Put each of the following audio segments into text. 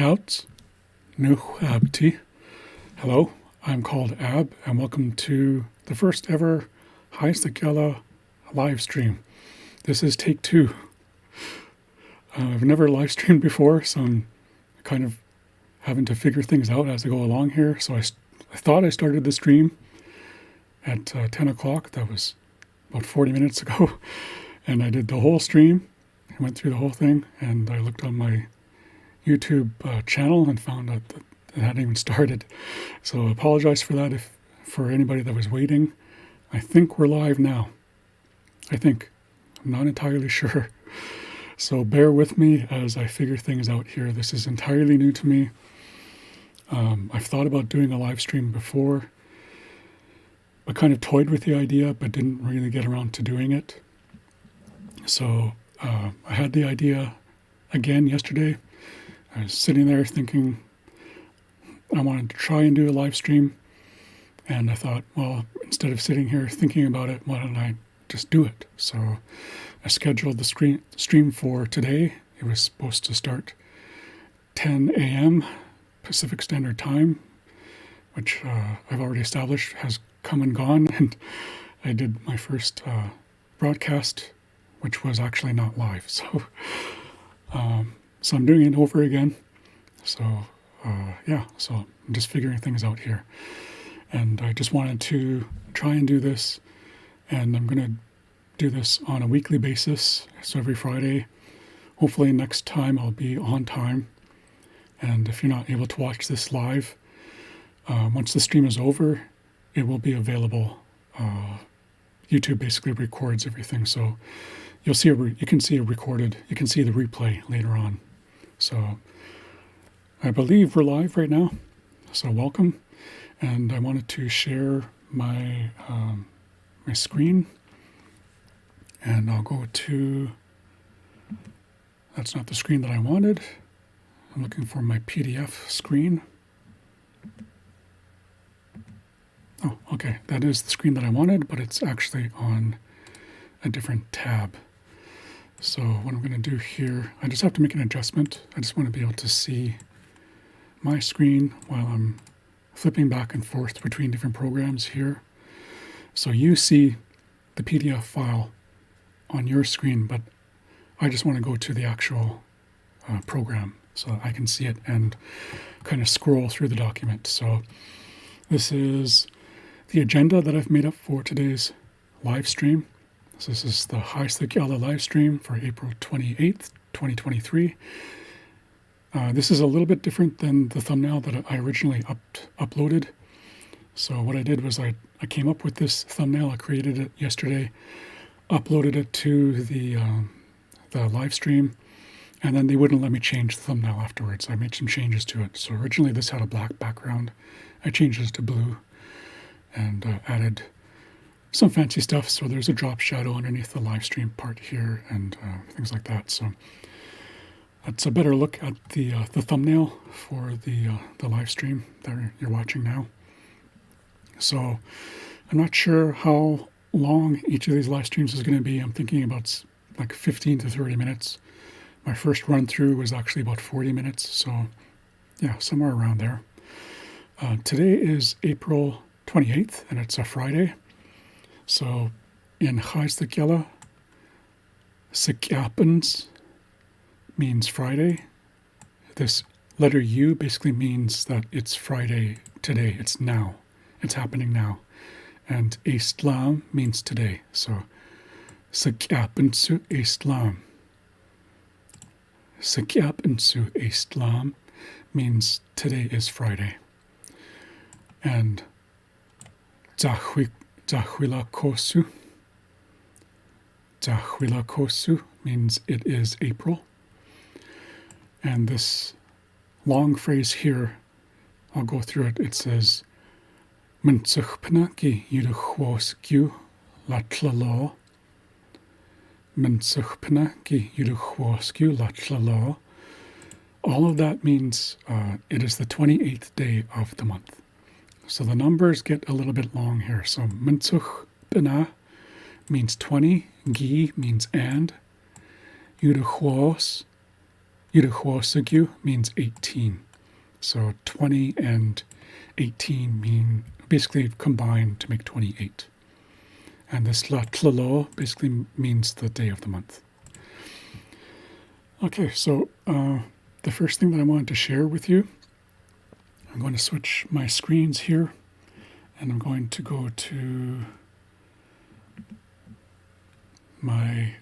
Youts, Nuhabti. Hello, I'm called Ab, and welcome to the first ever xa'islak'ala live stream. This is take 2. I've never live streamed before, so I'm kind of having to figure things out as I go along here. So I thought I started the stream at 10 o'clock. That was about 40 minutes ago. And I did the whole stream. I went through the whole thing, and I looked on my YouTube channel and found out that it hadn't even started. So I apologize for that for anybody that was waiting. I think we're live now. I'm not entirely sure. So bear with me as I figure things out here. This is entirely new to me. I've thought about doing a live stream before. I kind of toyed with the idea, but didn't really get around to doing it. So I had the idea again yesterday. I was sitting there thinking I wanted to try and do a live stream. And I thought, well, instead of sitting here thinking about it, why don't I just do it? So I scheduled the stream for today. It was supposed to start 10 a.m. Pacific Standard Time, which I've already established has come and gone. And I did my first broadcast, which was actually not live. So I'm doing it over again. So so I'm just figuring things out here. And I just wanted to try and do this. And I'm going to do this on a weekly basis. So every Friday. Hopefully next time I'll be on time. And if you're not able to watch this live, once the stream is over, it will be available. YouTube basically records everything. So you'll see you can see the replay later on. So I believe we're live right now. So welcome. And I wanted to share my my screen. And I'll go to, that's not the screen that I wanted. I'm looking for my PDF screen. Oh, okay, that is the screen that I wanted, but it's actually on a different tab. So what I'm going to do here, I just have to make an adjustment. I just want to be able to see my screen while I'm flipping back and forth between different programs here. So you see the PDF file on your screen, but I just want to go to the actual program so I can see it and kind of scroll through the document. So this is the agenda that I've made up for today's live stream. So this is the xa'islak'ala live stream for April 28th, 2023. This is a little bit different than the thumbnail that I originally uploaded. So what I did was I came up with this thumbnail. I created it yesterday, uploaded it to the live stream, and then they wouldn't let me change the thumbnail afterwards. I made some changes to it. So originally this had a black background. I changed it to blue and added some fancy stuff. So there's a drop shadow underneath the live stream part here and things like that. So that's a better look at the thumbnail for the live stream that you're watching now. So I'm not sure how long each of these live streams is going to be. I'm thinking about like 15 to 30 minutes. My first run through was actually about 40 minutes. So yeah, somewhere around there. Today is April 28th, and it's a Friday. So in xa'islak'ala, sik'apens means Friday. This letter U basically means that it's Friday today. It's now. It's happening now. And Islam means today. So sik'apensu Islam. Sik'apensu Islam means today is Friday. And xa'islakosu means it is April. And this long phrase here, I'll go through it. It says, Mensuchpna ki yuduchwosku latlalo. Mensuchpna ki yuduchwosku latlalo. All of that means it is the 28th day of the month. So the numbers get a little bit long here. So Mensuchpna means 20, gi means and, yuduchwos Yiddichwosagyu means 18. So 20 and 18 mean basically combined to make 28. And this la tlalo basically means the day of the month. Okay, so the first thing that I wanted to share with you, I'm going to switch my screens here, and I'm going to go to my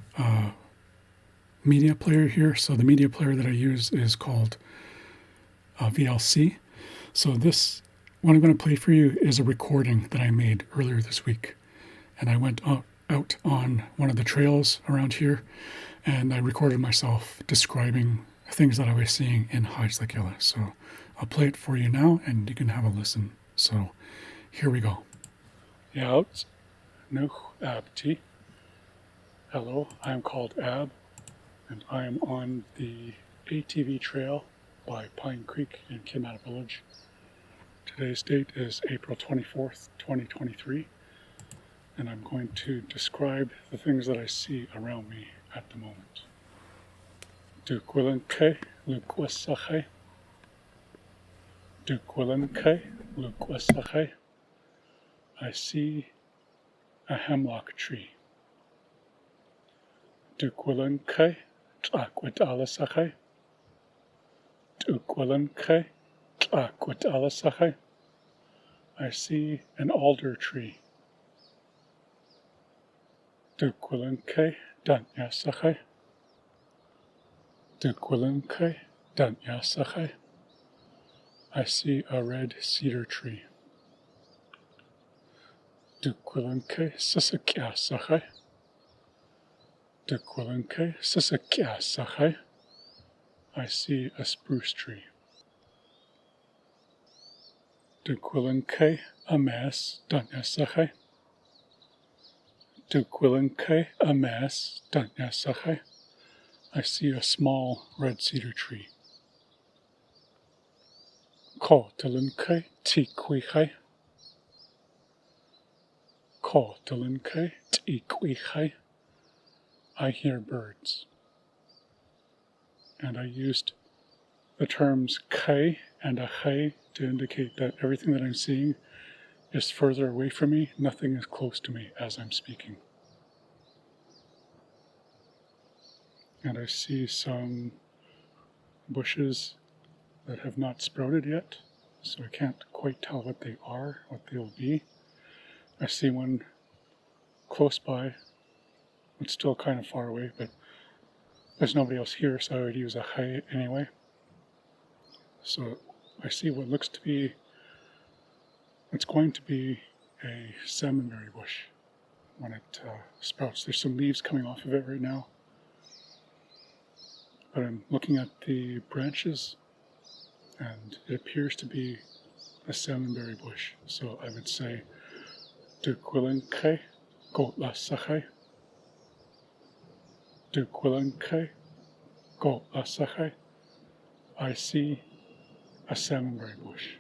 media player here. So the media player that I use is called VLC. So this, what I'm going to play for you is a recording that I made earlier this week. And I went out on one of the trails around here, and I recorded myself describing things that I was seeing in xa'islak'ala. So I'll play it for you now, and you can have a listen. So here we go. Yaut nuch abti. Hello, I'm called Ab, and I am on the ATV trail by Pine Creek in Kitimat village. Today's date is April 24th, 2023, and I'm going to describe the things that I see around me at the moment. Dukwilinke lukwasache. Dukwilinke lukwasache. I see a hemlock tree. Dukwilinke tlakwadalasache. Dukwilinke tlakwadalasache. I see an alder tree. Dukwilinke danyasache. Dukwilinke danyasache. I see a red cedar tree. Dukwilinke sisakyasache. Dukwilinke sisakyasache. I see a spruce tree. Dukwilinke amas danyasache. Dukwilinke amas danyasache. I see a small red cedar tree. Ko telinke tikwiche. Ko telinke tikwiche. I hear birds. And I used the terms kai and ache to indicate that everything that I'm seeing is further away from me. Nothing is close to me as I'm speaking. And I see some bushes that have not sprouted yet, so I can't quite tell what they are, what they'll be. I see one close by. It's still kind of far away, but there's nobody else here, so I would use a hay anyway. So I see what looks to be, it's going to be a salmonberry bush when it sprouts. There's some leaves coming off of it right now, but I'm looking at the branches, and it appears to be a salmonberry bush. So I would say, Dukwilinke gotlasache. Dukwilinke gotlasache. I see a salmonberry bush.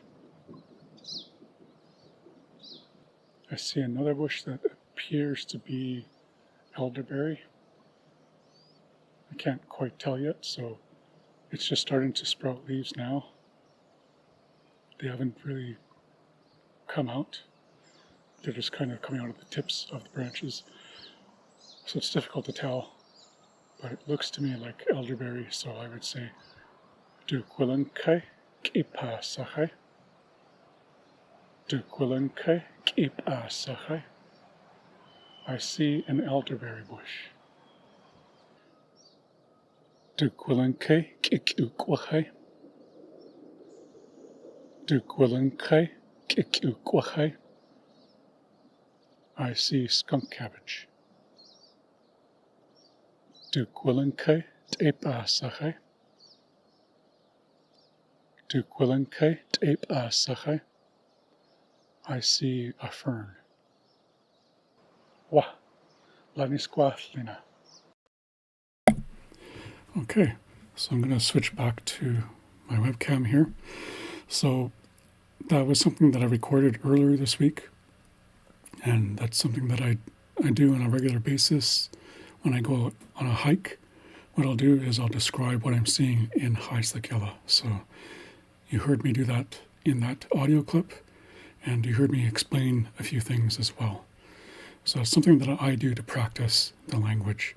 I see another bush that appears to be elderberry. I can't quite tell yet, so it's just starting to sprout leaves now. They haven't really come out. They're just kind of coming out of the tips of the branches. So it's difficult to tell, but it looks to me like elderberry, so I would say Dukwilinke kipasache. Dukwilinke kipasache. I see an elderberry bush. Dukwilinke kikukwache. Dukwilinke kikukwache. I see skunk cabbage. Dukwilinke tepasache. Dukwilinke tepasache. I see a fern. Wa, lanisquathlina. Okay, so I'm going to switch back to my webcam here. So that was something that I recorded earlier this week, and that's something that I do on a regular basis when I go on a hike what I'll do is I'll describe what I'm seeing in xa'islak'ala. So you heard me do that in that audio clip, and you heard me explain a few things as well. So it's something that I do to practice the language,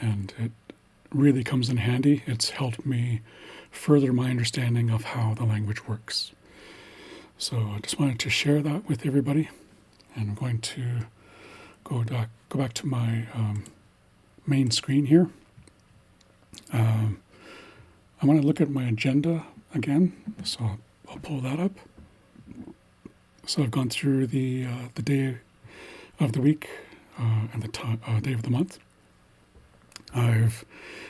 and it really comes in handy. It's helped me further my understanding of how the language works. So I just wanted to share that with everybody, and I'm going to go back to my main screen here. I want to look at my agenda again, so I'll pull that up. So I've gone through the day of the week and the day of the month. I've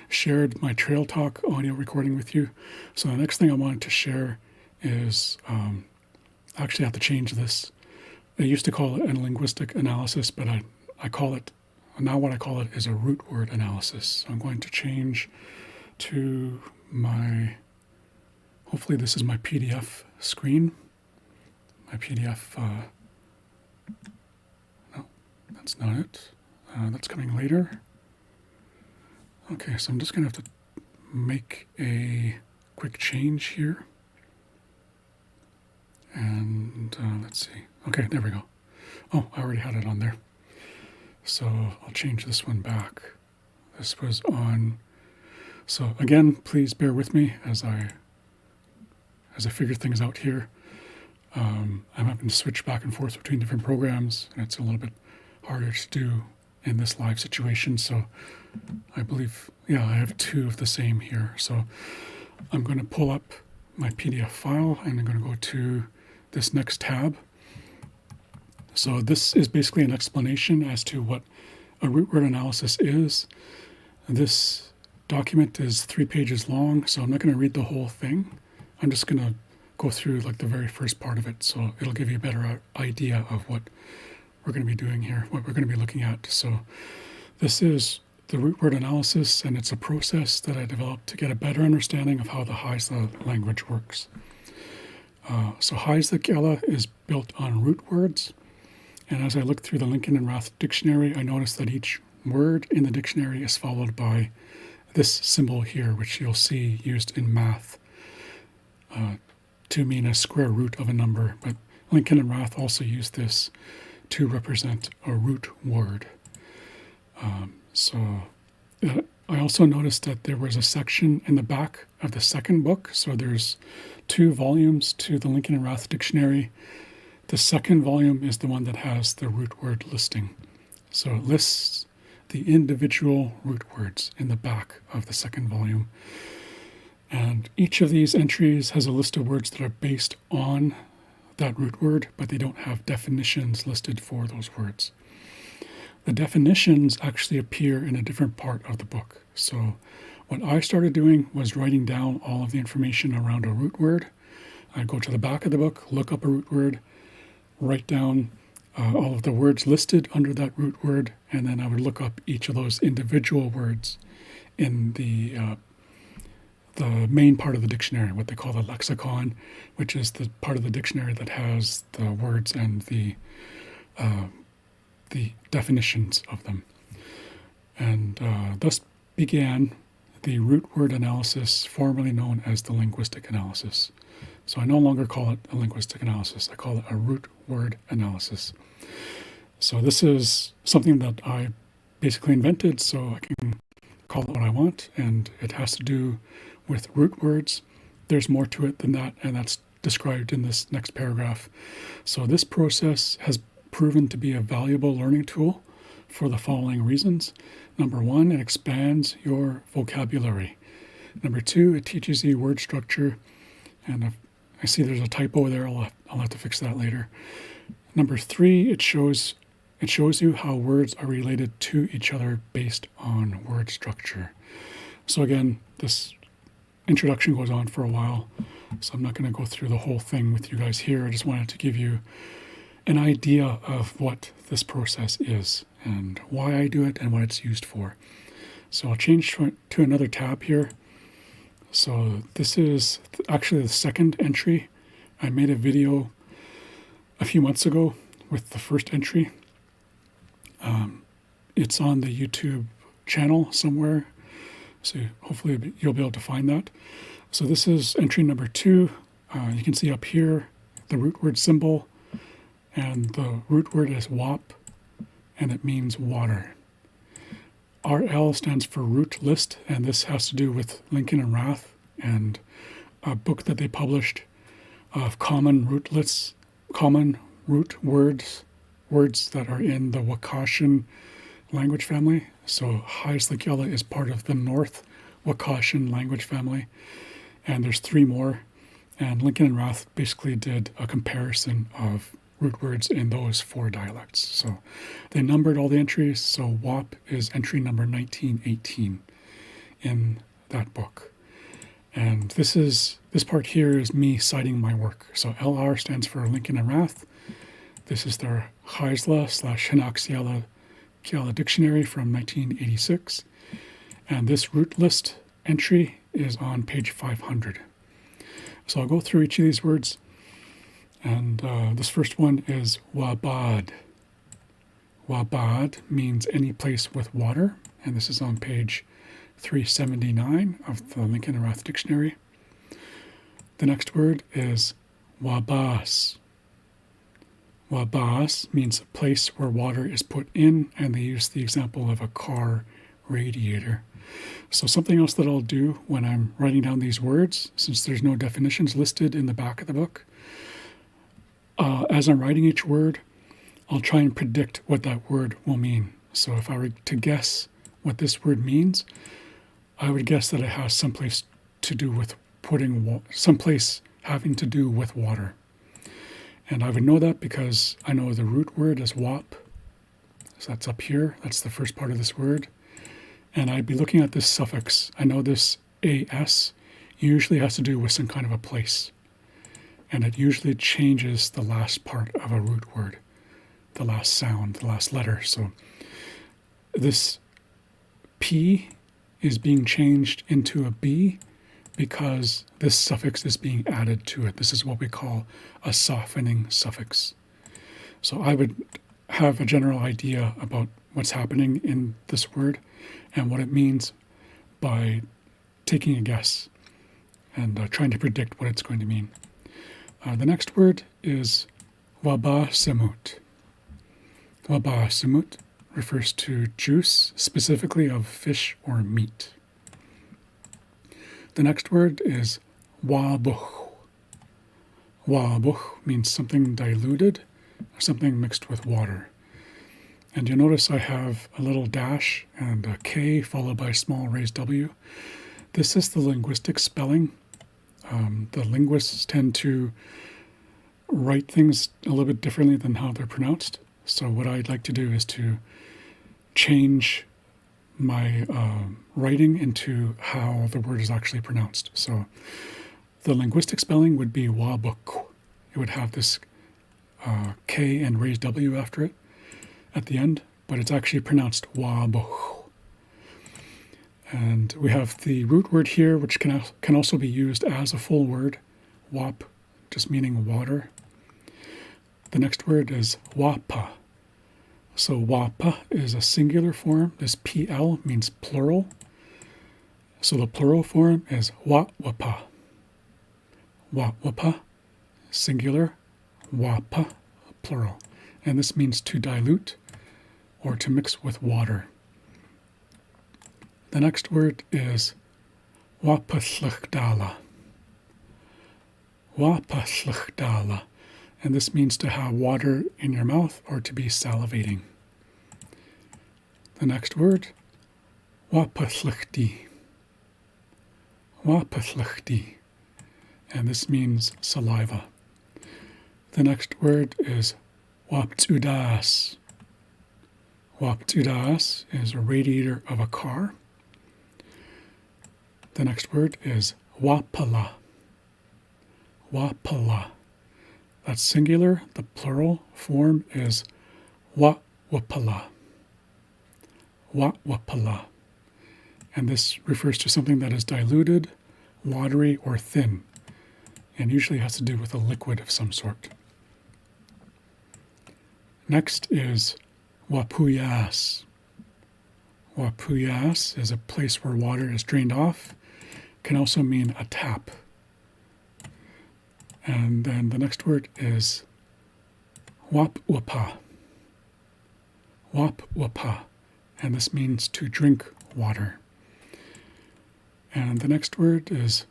shared my Trail Talk audio recording with you. So the next thing I wanted to share is, actually I have to change this. I used to call it a linguistic analysis, but I call it, now what I call it is a root word analysis. So I'm going to change to my, hopefully this is my PDF screen. My PDF, no, that's not it. That's coming later. Okay, so I'm just going to have to make a quick change here. And let's see. Okay, there we go. Oh, I already had it on there. So I'll change this one back. This was on. So again, please bear with me as I figure things out here. I'm having to switch back and forth between different programs, and it's a little bit harder to do in this live situation. So I believe, yeah, I have two of the same here. So I'm going to pull up my PDF file, and I'm going to go to this next tab. So this is basically an explanation as to what a root word analysis is. This document is 3 pages long, so I'm not going to read the whole thing. I'm just going to go through like the very first part of it, so it'll give you a better idea of what we're going to be doing here, what we're going to be looking at. So this is the root word analysis, and it's a process that I developed to get a better understanding of how the xa'islak'ala language works. So xa'islak'ala is built on root words, and as I look through the Lincoln and Rath dictionary, I noticed that each word in the dictionary is followed by this symbol here, which you'll see used in math to mean a square root of a number, but Lincoln and Rath also use this to represent a root word. I also noticed that there was a section in the back of the second book. So there's 2 volumes to the Lincoln and Rath dictionary. The second volume is the one that has the root word listing. So it lists the individual root words in the back of the second volume. And each of these entries has a list of words that are based on that root word, but they don't have definitions listed for those words. The definitions actually appear in a different part of the book. So what I started doing was writing down all of the information around a root word. I'd go to the back of the book, look up a root word, write down all of the words listed under that root word, and then I would look up each of those individual words in the main part of the dictionary, what they call the lexicon, which is the part of the dictionary that has the words and the definitions of them. And thus began the root word analysis, formerly known as the linguistic analysis. So I no longer call it a linguistic analysis. I call it a root word analysis. So this is something that I basically invented, so I can call it what I want, and it has to do with root words. There's more to it than that, and that's described in this next paragraph. So this process has proven to be a valuable learning tool for the following reasons. Number 1, it expands your vocabulary. Number 2, it teaches you word structure, and I see there's a typo there. I'll have to fix that later. Number 3, it shows you how words are related to each other based on word structure. So again, this introduction goes on for a while, so I'm not going to go through the whole thing with you guys here. I just wanted to give you an idea of what this process is and why I do it and what it's used for. So I'll change to another tab here. So this is actually the second entry. I made a video a few months ago with the first entry. It's on the YouTube channel somewhere. So hopefully you'll be able to find that. So this is entry number 2. You can see up here the root word symbol, and the root word is wap, and it means water. RL stands for root list, and this has to do with Lincoln and Rath and a book that they published of common root lists, common root words that are in the Wakashan language family. So xa'islak'ala is part of the North Wakashan language family, and there's 3 more. And Lincoln and Rath basically did a comparison of root words in those 4 dialects. So they numbered all the entries, so WAP is entry number 1918 in that book. And this part here is me citing my work. So LR stands for Lincoln and Rath. This is their xa'islak'ala dictionary from 1986. And this root list entry is on page 500. So I'll go through each of these words. And this first one is wabad. Wabad means any place with water, and this is on page 379 of the Lincoln and Rath Dictionary. The next word is wabas. Wabas means a place where water is put in, and they use the example of a car radiator. So something else that I'll do when I'm writing down these words, since there's no definitions listed in the back of the book, as I'm writing each word, I'll try and predict what that word will mean. So if I were to guess what this word means, I would guess that it has someplace to do with someplace having to do with water. And I would know that because I know the root word is wap. So that's up here. That's the first part of this word. And I'd be looking at this suffix. I know this as usually has to do with some kind of a place. And it usually changes the last part of a root word, the last sound, the last letter. So this P is being changed into a B because this suffix is being added to it. This is what we call a softening suffix. So I would have a general idea about what's happening in this word and what it means by taking a guess and trying to predict what it's going to mean. The next word is wabasimut. Wabasimut refers to juice, specifically of fish or meat. The next word is wabuch. Wabuch means something diluted, something mixed with water. And you'll notice I have a little dash and a K followed by a small raised W. This is the linguistic spelling. The linguists tend to write things a little bit differently than how they're pronounced. So what I'd like to do is to change my writing into how the word is actually pronounced. So the linguistic spelling would be wabuk. It would have this K and raised W after it at the end, but it's actually pronounced wabuch. And we have the root word here, which can also be used as a full word, wap, just meaning water. The next word is wapa. So wapa is a singular form. This PL means plural. So the plural form is wapa. Wapa, singular, wapa, plural. And this means to dilute or to mix with water. The next word is xa'islak'ala. Xa'islak'ala. And this means to have water in your mouth or to be salivating. The next word, xa'islak'ti. Xa'islak'ti. And this means saliva. The next word is waptudas. Waptudas is a radiator of a car. The next word is wapala. Wapala. That's singular. The plural form is wapala. Wapala. And this refers to something that is diluted, watery, or thin, and usually has to do with a liquid of some sort. Next is wapuyas. Wapuyas is a place where water is drained off. Can also mean a tap. And then the next word is wapwapa. Wapwapa. And this means to drink water. And the next word is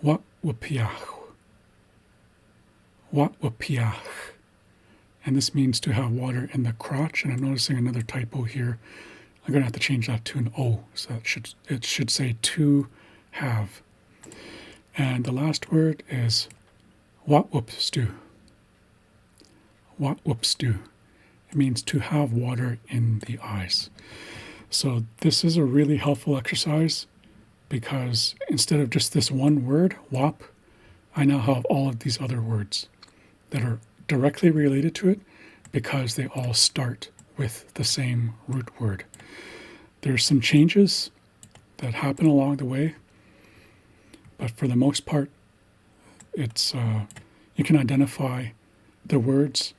watwapiach. Watwapiach. And this means to have water in the crotch. And I'm noticing another typo here. I'm going to have to change that to an O. So it should say to have. And the last word is watwupstu. Watwupstu. It means to have water in the eyes. So this is a really helpful exercise because instead of just this one word, wap, I now have all of these other words that are directly related to it because they all start with the same root word. There's some changes that happen along the way, but for the most part, it's you can identify the words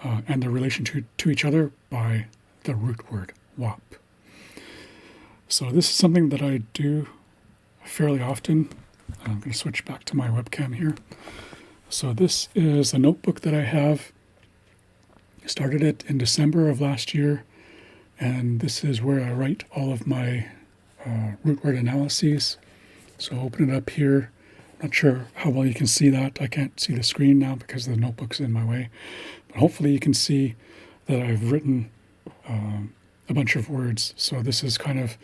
and their relation to each other by the root word, wap. So this is something that I do fairly often. I'm going to switch back to my webcam here. So this is a notebook that I have. I started it in December of last year, and this is where I write all of my root word analyses. So I'll open it up here. Not sure how well you can see that. I can't see the screen now because the notebook's in my way. But hopefully you can see that I've written a bunch of words. So this is kind of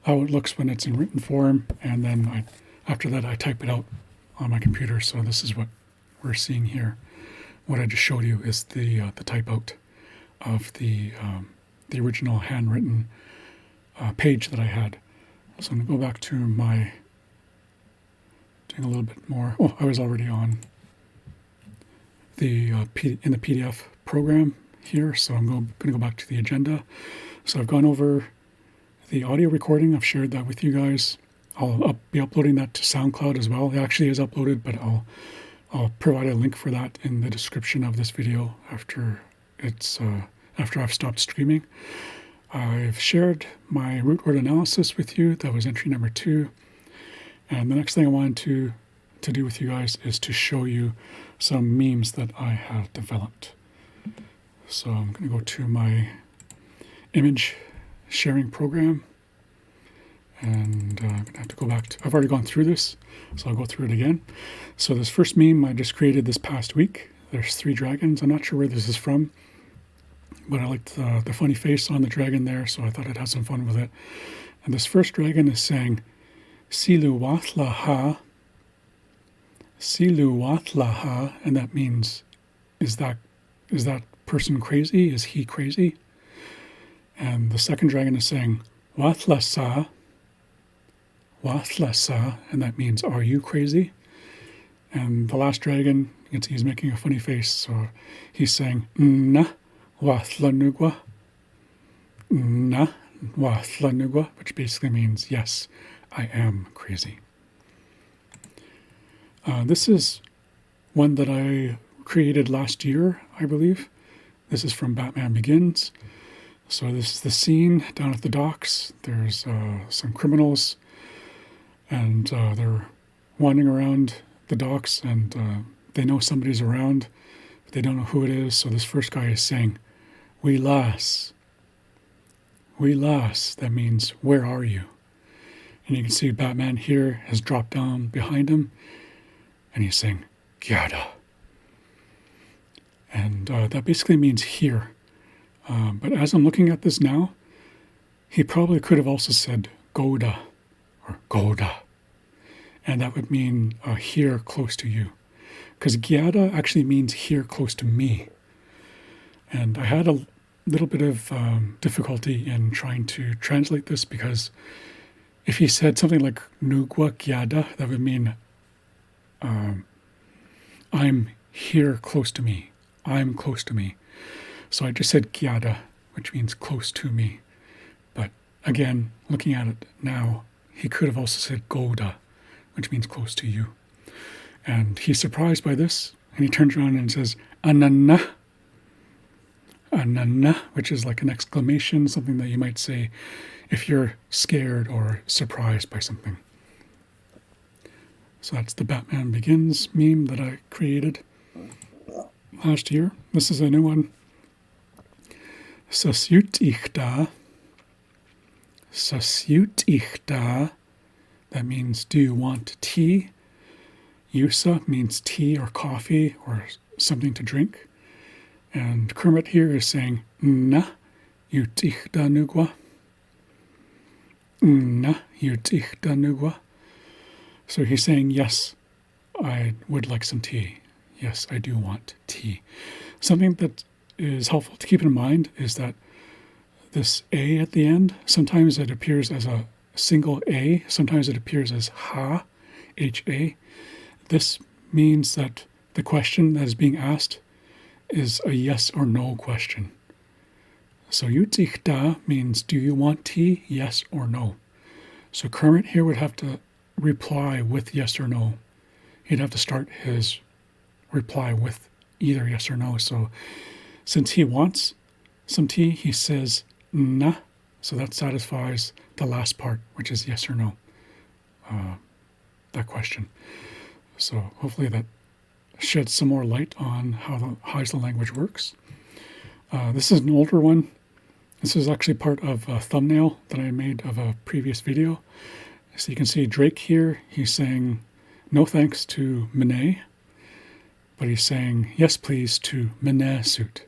how it looks when it's in written form. And then after that, I type it out on my computer. So this is what we're seeing here. What I just showed you is the type out of the original handwritten page that I had. So I'm going to go back to my doing a little bit more. Oh, I was already on the in the PDF program here, so I'm going to go back to the agenda. So I've gone over the audio recording. I've shared that with you guys. I'll be uploading that to SoundCloud as well. It actually is uploaded, but I'll provide a link for that in the description of this video after I've stopped streaming. I've shared my root word analysis with you. That was entry number 2. And the next thing I wanted to do with you guys is to show you some memes that I have developed. So I'm going to go to my image sharing program. And I'm going to have to go back to, I've already gone through this, so I'll go through it again. So this first meme I just created this past week. There's 3 dragons. I'm not sure where this is from, but I liked the funny face on the dragon there, so I thought I'd have some fun with it. And this first dragon is saying, Siluwatlaha, Siluwatlaha, and that means, is that person crazy? Is he crazy? And the second dragon is saying, Watlasa, Wathlasa, and that means, are you crazy? And the last dragon, you can see he's making a funny face, so he's saying, Na Wathlanugwa, Na Wathlanugwa, which basically means, yes, I am crazy. This is one that I created last year, I believe. This is from Batman Begins. So this is the scene down at the docks. There's some criminals, and they're wandering around the docks, and they know somebody's around, but they don't know who it is. So this first guy is saying, We lass. That means, where are you? And you can see Batman here has dropped down behind him, and he's saying, Gyada. And that basically means here. But as I'm looking at this now, he probably could have also said Goda or Goda. And that would mean here close to you. Because Gyada actually means here close to me. And I had a little bit of difficulty in trying to translate this because if he said something like Nugwa Gyada, that would mean I'm here close to me. I'm close to me. So I just said Gyada, which means close to me. But again, looking at it now, he could have also said Goda, which means close to you. And he's surprised by this, and he turns around and says, Anana. Anana, which is like an exclamation, something that you might say if you're scared or surprised by something. So that's the Batman Begins meme that I created last year. This is a new one. Sasut ich da. Sasut ich da. That means, do you want tea? Yusa means tea or coffee or something to drink. And Kermit here is saying, na yut ich da nugwa. Na yut ich da nugwa. So he's saying, yes, I would like some tea. Yes, I do want tea. Something that is helpful to keep in mind is that this A at the end, sometimes it appears as a single A, sometimes it appears as ha, H-A. This means that the question that is being asked is a yes or no question. So yut ich da means, do you want tea, yes or no? So Kermit here would have to reply with yes or no. He'd have to start his reply with either yes or no. So since he wants some tea, he says na. So that satisfies the last part, which is yes or no, that question. So hopefully that sheds some more light on how the Haisla language works. This is an older one. This is actually part of a thumbnail that I made of a previous video. So you can see Drake here, he's saying no thanks to Mene, but he's saying yes please to Mene suit.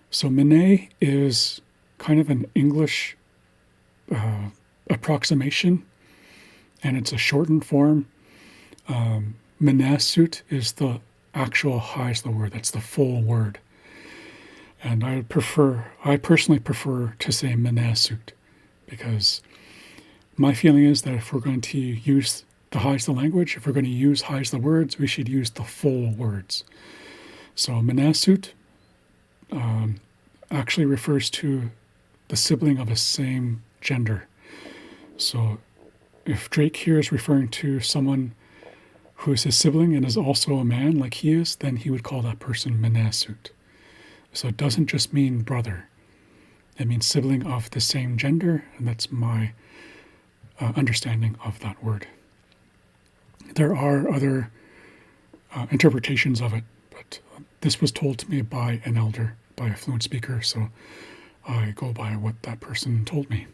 So Mene is kind of an English approximation, and it's a shortened form. Mene suit is the actual Haisla word, that's the full word. And I personally prefer to say Mene suit, because my feeling is that if we're going to use the Haisla language, if we're going to use Haisla words, we should use the full words. So Mene suit actually refers to the sibling of a same gender. So if Drake here is referring to someone who is his sibling and is also a man like he is, then he would call that person Mene suit. So it doesn't just mean brother. It means sibling of the same gender, and that's my understanding of that word. There are other interpretations of it, but this was told to me by an elder, by a fluent speaker, so I go by what that person told me.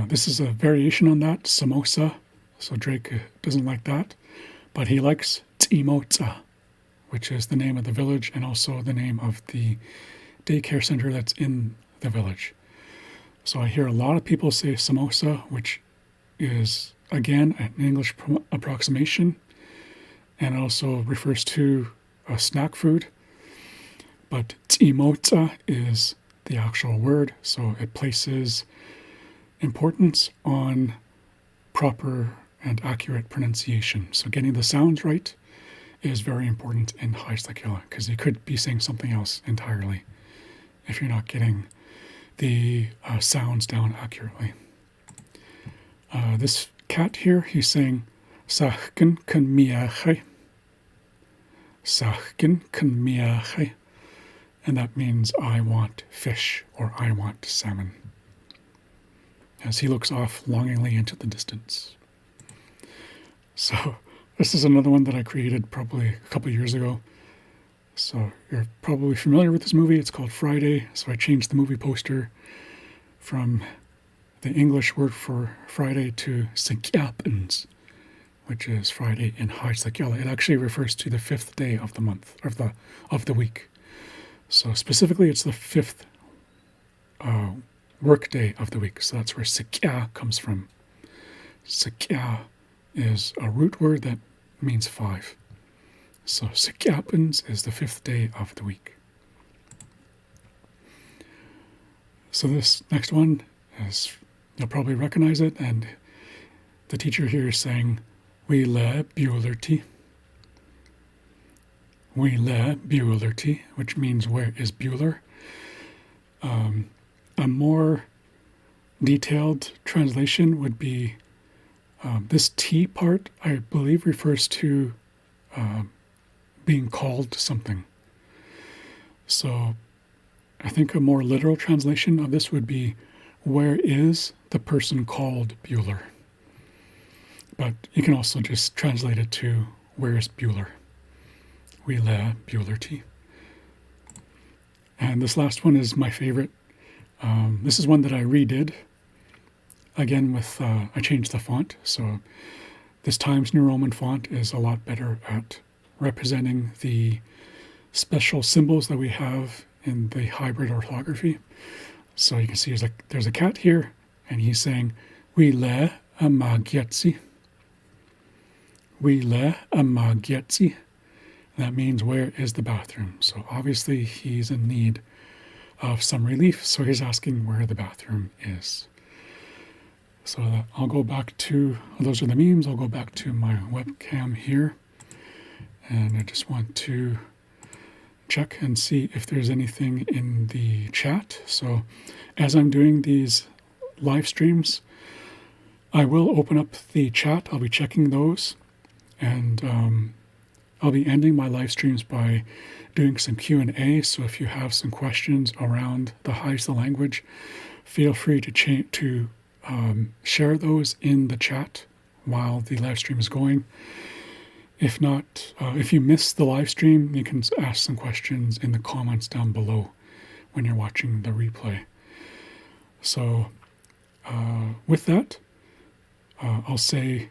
This is a variation on that, samosa. So Drake doesn't like that, but he likes Timotza, which is the name of the village and also the name of the daycare center that's in the village. So I hear a lot of people say samosa, which is, again, an English approximation, and also refers to a snack food. But timotza is the actual word, so it places importance on proper and accurate pronunciation. So getting the sounds right is very important in xa'islak'ala, because you could be saying something else entirely if you're not getting the sounds down accurately. This cat here, he's saying sachkin kan miache. Sachkin kan miache. And that means I want fish or I want salmon, as he looks off longingly into the distance. So this is another one that I created probably a couple of years ago. So you're probably familiar with this movie. It's called Friday. So I changed the movie poster from the English word for Friday to S'kyapens, which is Friday in xa'islak'ala. It actually refers to the fifth day of the month, of the week. So specifically, it's the fifth work day of the week. So that's where S'kya comes from. S'kya is a root word that means 5. So S'kyapens is the fifth day of the week. So this next one is, you'll probably recognize it, and the teacher here is saying, we le Buellerty. We le Buellerty, which means where is Bueller? A more detailed translation would be this T part, I believe, refers to being called something. So I think a more literal translation of this would be, where is the person called Bueller? But you can also just translate it to, where's Bueller? Wie le Bueller tea. And this last one is my favorite. This is one that I redid. Again, I changed the font. So this Times New Roman font is a lot better at representing the special symbols that we have in the hybrid orthography. So you can see there's a cat here, and he's saying, Wie le amagietsi. Wie le amagietsi. That means, where is the bathroom? So obviously he's in need of some relief, so he's asking where the bathroom is. So I'll go back to, those are the memes, I'll go back to my webcam here, and I just want to check and see if there's anything in the chat. So as I'm doing these live streams, I will open up the chat, I'll be checking those, and I'll be ending my live streams by doing some Q&A, so if you have some questions around the Heisla language, feel free to share those in the chat while the live stream is going. If not, if you miss the live stream, you can ask some questions in the comments down below when you're watching the replay. So with that, I'll say,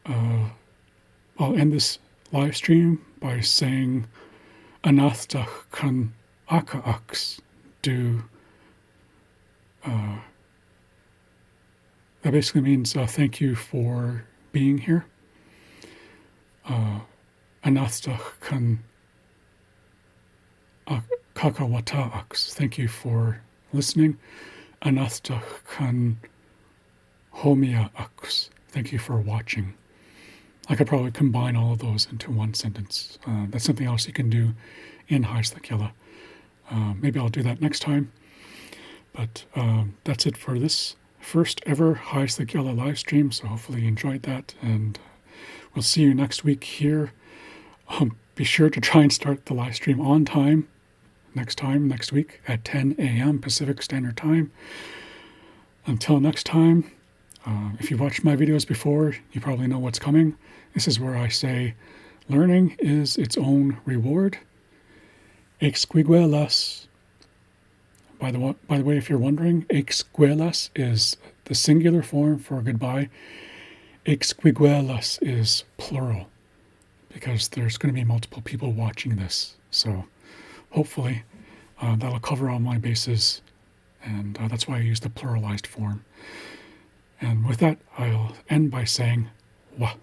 I'll end this live stream by saying, Anathach kan akaaks do. That basically means thank you for being here. Anathach kan kakawataaks. Thank you for listening. Anathach kan homiaaks. Thank you for watching. I could probably combine all of those into one sentence. That's something else you can do in xa'islak'ala. Maybe I'll do that next time. But that's it for this first ever xa'islak'ala live stream. So hopefully you enjoyed that, and we'll see you next week here. Be sure to try and start the live stream on time next week at 10 a.m. Pacific Standard Time. Until next time, if you've watched my videos before, you probably know what's coming. This is where I say, learning is its own reward. Exquiguelas. By the way, if you're wondering, exquiguelas is the singular form for goodbye. Exquiguelas is plural, because there's going to be multiple people watching this. So hopefully that'll cover all my bases, and that's why I use the pluralized form. And with that, I'll end by saying, Wah.